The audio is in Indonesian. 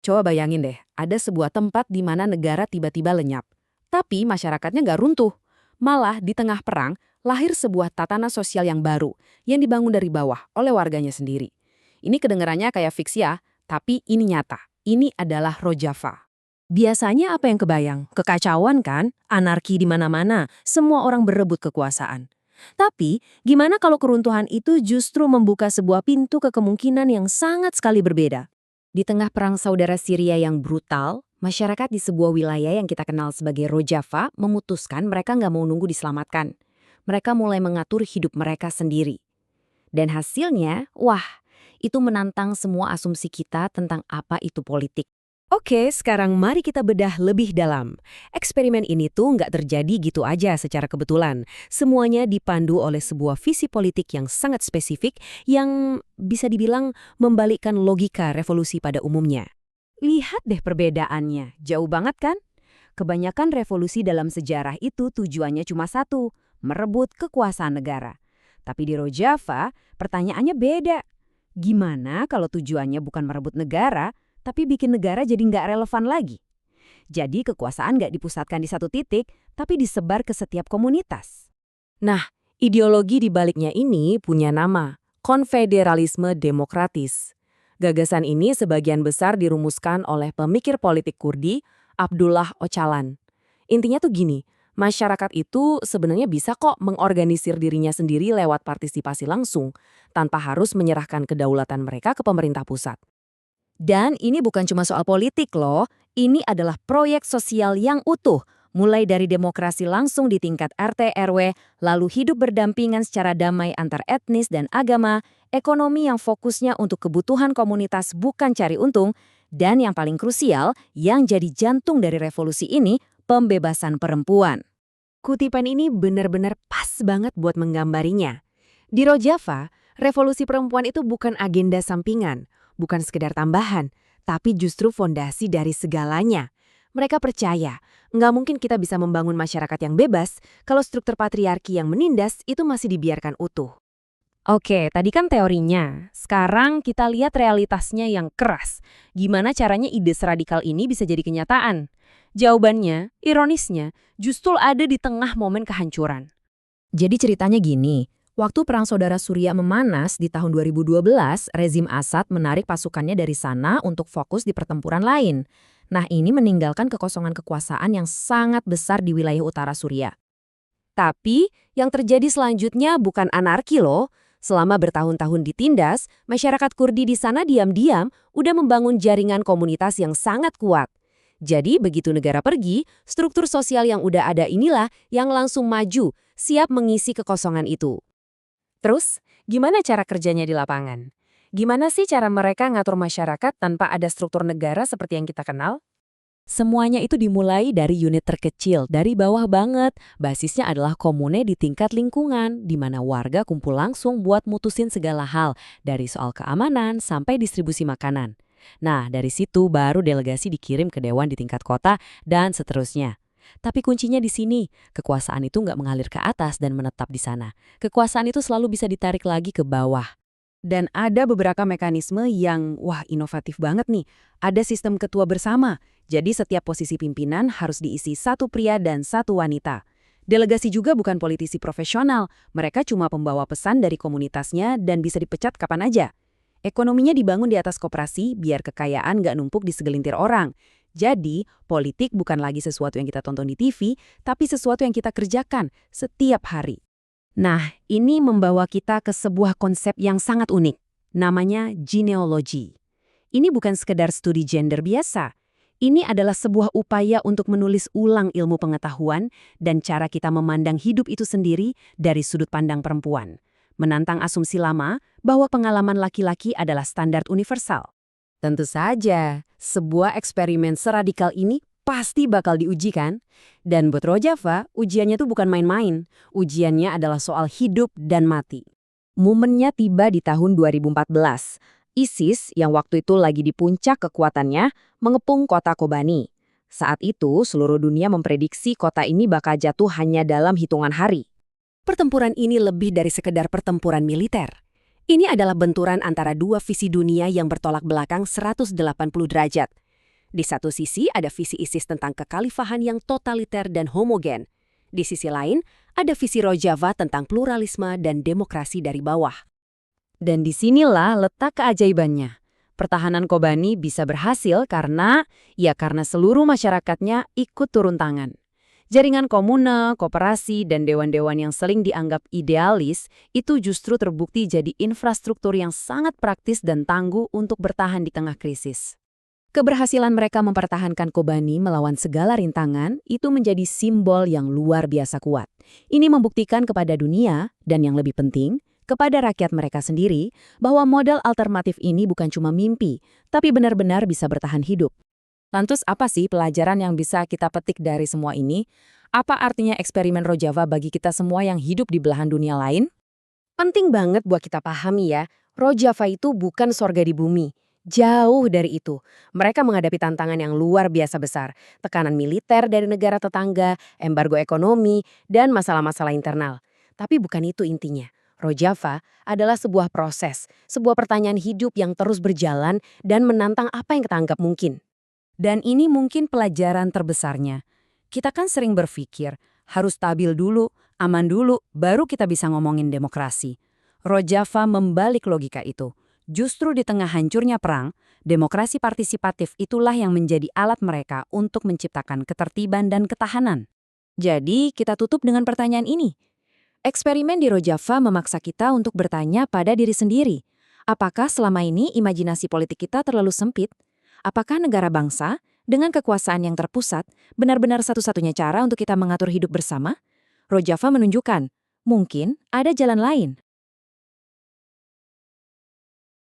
Coba bayangin deh, ada sebuah tempat di mana negara tiba-tiba lenyap. Tapi masyarakatnya nggak runtuh. Malah di tengah perang, lahir sebuah tatanan sosial yang baru, yang dibangun dari bawah oleh warganya sendiri. Ini kedengarannya kayak fiksi ya, tapi ini nyata. Ini adalah Rojava. Biasanya apa yang kebayang? Kekacauan kan? Anarki di mana-mana, semua orang berebut kekuasaan. Tapi, gimana kalau keruntuhan itu justru membuka sebuah pintu ke kemungkinan yang sangat sekali berbeda? Di tengah perang saudara Syria yang brutal, masyarakat di sebuah wilayah yang kita kenal sebagai Rojava memutuskan mereka nggak mau nunggu diselamatkan. Mereka mulai mengatur hidup mereka sendiri. Dan hasilnya, wah, itu menantang semua asumsi kita tentang apa itu politik. Oke, sekarang mari kita bedah lebih dalam. Eksperimen ini tuh nggak terjadi gitu aja secara kebetulan. Semuanya dipandu oleh sebuah visi politik yang sangat spesifik yang bisa dibilang membalikkan logika revolusi pada umumnya. Lihat deh perbedaannya, jauh banget kan? Kebanyakan revolusi dalam sejarah itu tujuannya cuma satu, merebut kekuasaan negara. Tapi di Rojava, pertanyaannya beda. Gimana kalau tujuannya bukan merebut negara, tapi bikin negara jadi nggak relevan lagi? Jadi kekuasaan nggak dipusatkan di satu titik, tapi disebar ke setiap komunitas. Nah, ideologi di baliknya ini punya nama, konfederalisme demokratis. Gagasan ini sebagian besar dirumuskan oleh pemikir politik Kurdi, Abdullah Öcalan. Intinya tuh gini, masyarakat itu sebenarnya bisa kok mengorganisir dirinya sendiri lewat partisipasi langsung, tanpa harus menyerahkan kedaulatan mereka ke pemerintah pusat. Dan ini bukan cuma soal politik loh, ini adalah proyek sosial yang utuh, mulai dari demokrasi langsung di tingkat RT RW, lalu hidup berdampingan secara damai antar etnis dan agama, ekonomi yang fokusnya untuk kebutuhan komunitas bukan cari untung, dan yang paling krusial, yang jadi jantung dari revolusi ini, pembebasan perempuan. Kutipan ini benar-benar pas banget buat menggambarinya. Di Rojava, revolusi perempuan itu bukan agenda sampingan, bukan sekedar tambahan, tapi justru fondasi dari segalanya. Mereka percaya, nggak mungkin kita bisa membangun masyarakat yang bebas kalau struktur patriarki yang menindas itu masih dibiarkan utuh. Oke, tadi kan teorinya. Sekarang kita lihat realitasnya yang keras. Gimana caranya ide radikal ini bisa jadi kenyataan? Jawabannya, ironisnya, justru ada di tengah momen kehancuran. Jadi ceritanya gini, waktu Perang Saudara Suriah memanas di tahun 2012, rezim Assad menarik pasukannya dari sana untuk fokus di pertempuran lain. Nah, ini meninggalkan kekosongan kekuasaan yang sangat besar di wilayah utara Suriah. Tapi, yang terjadi selanjutnya bukan anarki loh. Selama bertahun-tahun ditindas, masyarakat Kurdi di sana diam-diam udah membangun jaringan komunitas yang sangat kuat. Jadi, begitu negara pergi, struktur sosial yang udah ada inilah yang langsung maju, siap mengisi kekosongan itu. Terus, gimana cara kerjanya di lapangan? Gimana sih cara mereka ngatur masyarakat tanpa ada struktur negara seperti yang kita kenal? Semuanya itu dimulai dari unit terkecil, dari bawah banget. Basisnya adalah komune di tingkat lingkungan, di mana warga kumpul langsung buat mutusin segala hal, dari soal keamanan sampai distribusi makanan. Nah, dari situ baru delegasi dikirim ke dewan di tingkat kota, dan seterusnya. Tapi kuncinya di sini, kekuasaan itu nggak mengalir ke atas dan menetap di sana. Kekuasaan itu selalu bisa ditarik lagi ke bawah. Dan ada beberapa mekanisme yang, inovatif banget nih. Ada sistem ketua bersama, jadi setiap posisi pimpinan harus diisi satu pria dan satu wanita. Delegasi juga bukan politisi profesional, mereka cuma pembawa pesan dari komunitasnya dan bisa dipecat kapan aja. Ekonominya dibangun di atas koperasi biar kekayaan nggak numpuk di segelintir orang. Jadi, politik bukan lagi sesuatu yang kita tonton di TV, tapi sesuatu yang kita kerjakan setiap hari. Nah, ini membawa kita ke sebuah konsep yang sangat unik, namanya genealogi. Ini bukan sekedar studi gender biasa. Ini adalah sebuah upaya untuk menulis ulang ilmu pengetahuan dan cara kita memandang hidup itu sendiri dari sudut pandang perempuan. Menantang asumsi lama bahwa pengalaman laki-laki adalah standar universal. Tentu saja, sebuah eksperimen seradikal ini pasti bakal diuji kan? Dan buat Rojava, ujiannya tuh bukan main-main. Ujiannya adalah soal hidup dan mati. Momennya tiba di tahun 2014. ISIS yang waktu itu lagi di puncak kekuatannya mengepung kota Kobani. Saat itu, seluruh dunia memprediksi kota ini bakal jatuh hanya dalam hitungan hari. Pertempuran ini lebih dari sekedar pertempuran militer. Ini adalah benturan antara dua visi dunia yang bertolak belakang 180 derajat. Di satu sisi ada visi ISIS tentang kekhalifahan yang totaliter dan homogen. Di sisi lain, ada visi Rojava tentang pluralisme dan demokrasi dari bawah. Dan disinilah letak keajaibannya. Pertahanan Kobani bisa berhasil karena seluruh masyarakatnya ikut turun tangan. Jaringan komune, koperasi, dan dewan-dewan yang sering dianggap idealis itu justru terbukti jadi infrastruktur yang sangat praktis dan tangguh untuk bertahan di tengah krisis. Keberhasilan mereka mempertahankan Kobani melawan segala rintangan itu menjadi simbol yang luar biasa kuat. Ini membuktikan kepada dunia, dan yang lebih penting, kepada rakyat mereka sendiri, bahwa model alternatif ini bukan cuma mimpi, tapi benar-benar bisa bertahan hidup. Lantas apa sih pelajaran yang bisa kita petik dari semua ini? Apa artinya eksperimen Rojava bagi kita semua yang hidup di belahan dunia lain? Penting banget buat kita pahami ya, Rojava itu bukan sorga di bumi. Jauh dari itu, mereka menghadapi tantangan yang luar biasa besar, tekanan militer dari negara tetangga, embargo ekonomi, dan masalah-masalah internal. Tapi bukan itu intinya. Rojava adalah sebuah proses, sebuah pertanyaan hidup yang terus berjalan dan menantang apa yang kita anggap mungkin. Dan ini mungkin pelajaran terbesarnya. Kita kan sering berpikir, harus stabil dulu, aman dulu, baru kita bisa ngomongin demokrasi. Rojava membalik logika itu. Justru di tengah hancurnya perang, demokrasi partisipatif itulah yang menjadi alat mereka untuk menciptakan ketertiban dan ketahanan. Jadi, kita tutup dengan pertanyaan ini. Eksperimen di Rojava memaksa kita untuk bertanya pada diri sendiri. Apakah selama ini imajinasi politik kita terlalu sempit? Apakah negara bangsa, dengan kekuasaan yang terpusat, benar-benar satu-satunya cara untuk kita mengatur hidup bersama? Rojava menunjukkan, mungkin ada jalan lain.